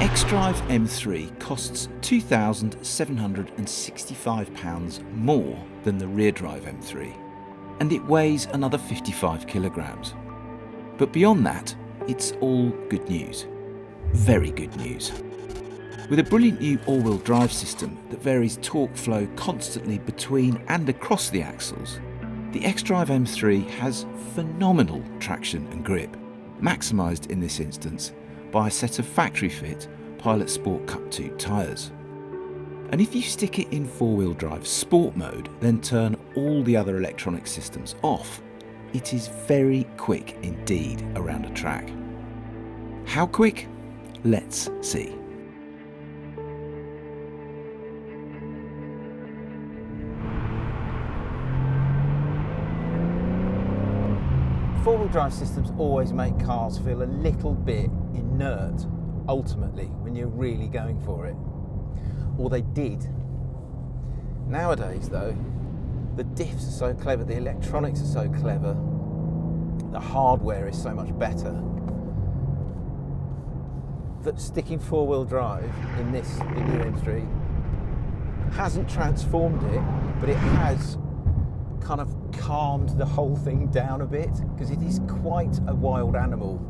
xDrive M3 costs £2,765 more than the rear drive M3, and it weighs another 55 kilograms. But beyond that, it's all good news. Very good news. With a brilliant new all-wheel drive system that varies torque flow constantly between and across the axles, the xDrive M3 has phenomenal traction and grip, maximised in this instance by a set of factory-fit Pilot Sport Cup 2 tyres. And if you stick it in four-wheel drive sport mode, then turn all the other electronic systems off, it is very quick indeed around a track. How quick? Let's see. Four-wheel drive systems always make cars feel a little bit inert, ultimately, when you're really going for it. Or they did. Nowadays, though, the diffs are so clever, the electronics are so clever, the hardware is so much better, that sticking four-wheel drive in the new M3 hasn't transformed it, but it has kind of calmed the whole thing down a bit, because it is quite a wild animal,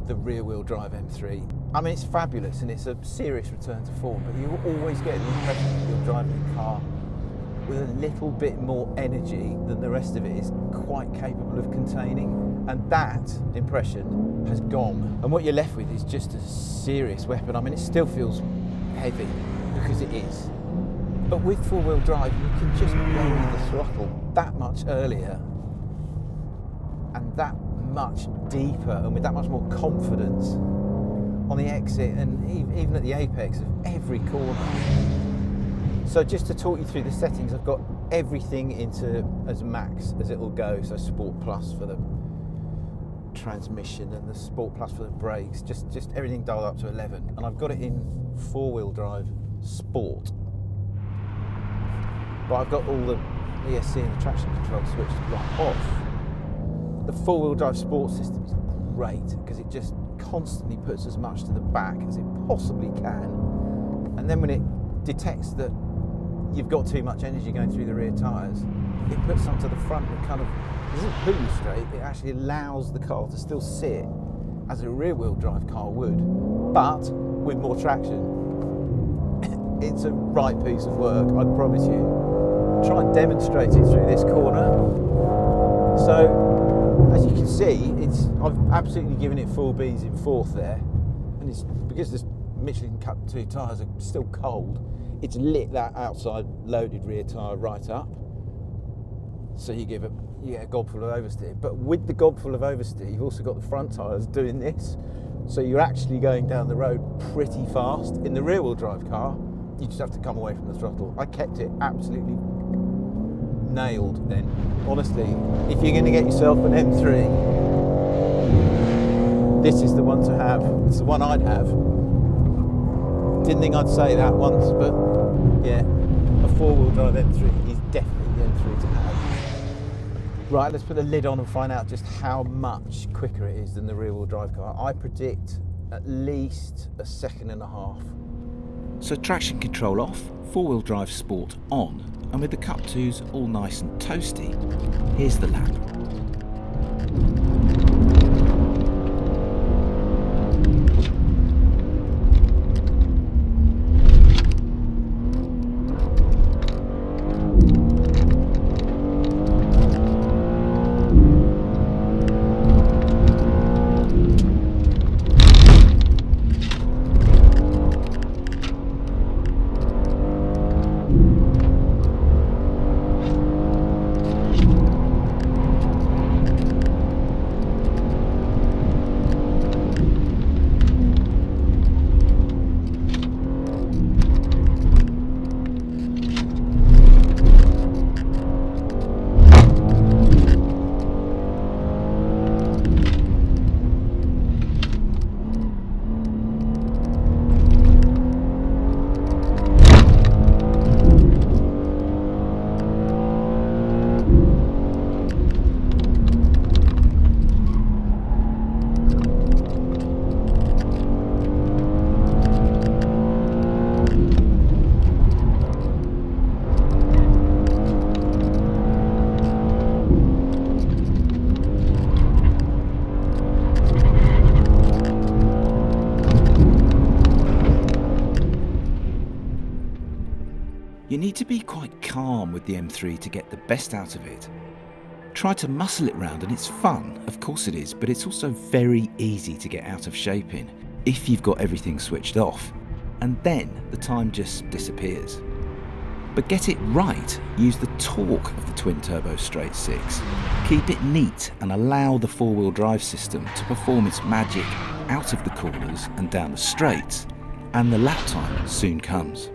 the rear-wheel drive M3. I mean, it's fabulous and it's a serious return to form, but you always get the impression that you're driving a car with a little bit more energy than the rest of it is quite capable of containing, and that impression has gone. And what you're left with is just a serious weapon. I mean, it still feels heavy, because it is. But with four-wheel drive, you can just bury the throttle that much earlier and that much deeper, and with that much more confidence on the exit and even at the apex of every corner. So just to talk you through the settings, I've got everything into as max as it'll go. So Sport Plus for the transmission and the Sport Plus for the brakes, just everything dialed up to 11. And I've got it in four-wheel drive Sport. But I've got all the ESC and the traction control switched right off. The four-wheel drive Sport system is great, because it just constantly puts as much to the back as it possibly can. And then when it detects that you've got too much energy going through the rear tyres, it puts some to the front and kind of doesn't pull you straight, it actually allows the car to still sit as a rear-wheel drive car would, but with more traction. It's a right piece of work, I promise you. Try and demonstrate it through this corner. So, as you can see, I've absolutely given it full beans in fourth there, and it's because the Michelin Cup 2 tyres are still cold, it's lit that outside loaded rear tyre right up, so you get a gobful of oversteer. But with the gobful of oversteer, you've also got the front tyres doing this, so you're actually going down the road pretty fast. In the rear-wheel drive car, you just have to come away from the throttle. I kept it absolutely nailed then. Honestly, if you're going to get yourself an M3, this is the one to have. It's the one I'd have. Didn't think I'd say that once, but yeah, a four-wheel drive M3 is definitely the M3 to have. Right, let's put the lid on and find out just how much quicker it is than the rear-wheel drive car. I predict at least a second and a half. So traction control off, four-wheel drive Sport on, and with the Cup 2s all nice and toasty, here's the lap. need to be quite calm with the M3 to get the best out of it. Try to muscle it round and it's fun, of course it is, but it's also very easy to get out of shape in if you've got everything switched off, and then the time just disappears. But get it right, use the torque of the twin-turbo straight six, keep it neat and allow the four-wheel drive system to perform its magic out of the corners and down the straights, and the lap time soon comes.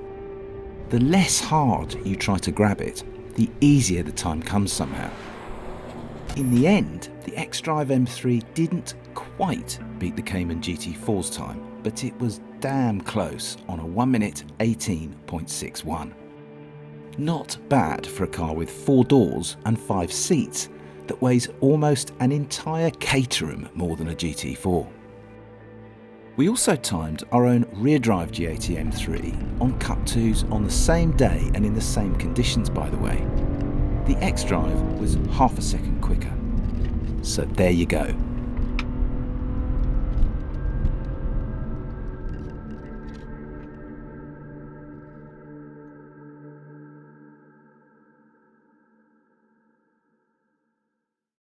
The less hard you try to grab it, the easier the time comes somehow. In the end, the xDrive M3 didn't quite beat the Cayman GT4's time, but it was damn close on a 1 minute 18.61. Not bad for a car with 4 doors and 5 seats that weighs almost an entire Caterham more than a GT4. We also timed our own rear-drive G80 M3 on Cup 2s on the same day and in the same conditions, by the way. The xDrive was half a second quicker. So there you go.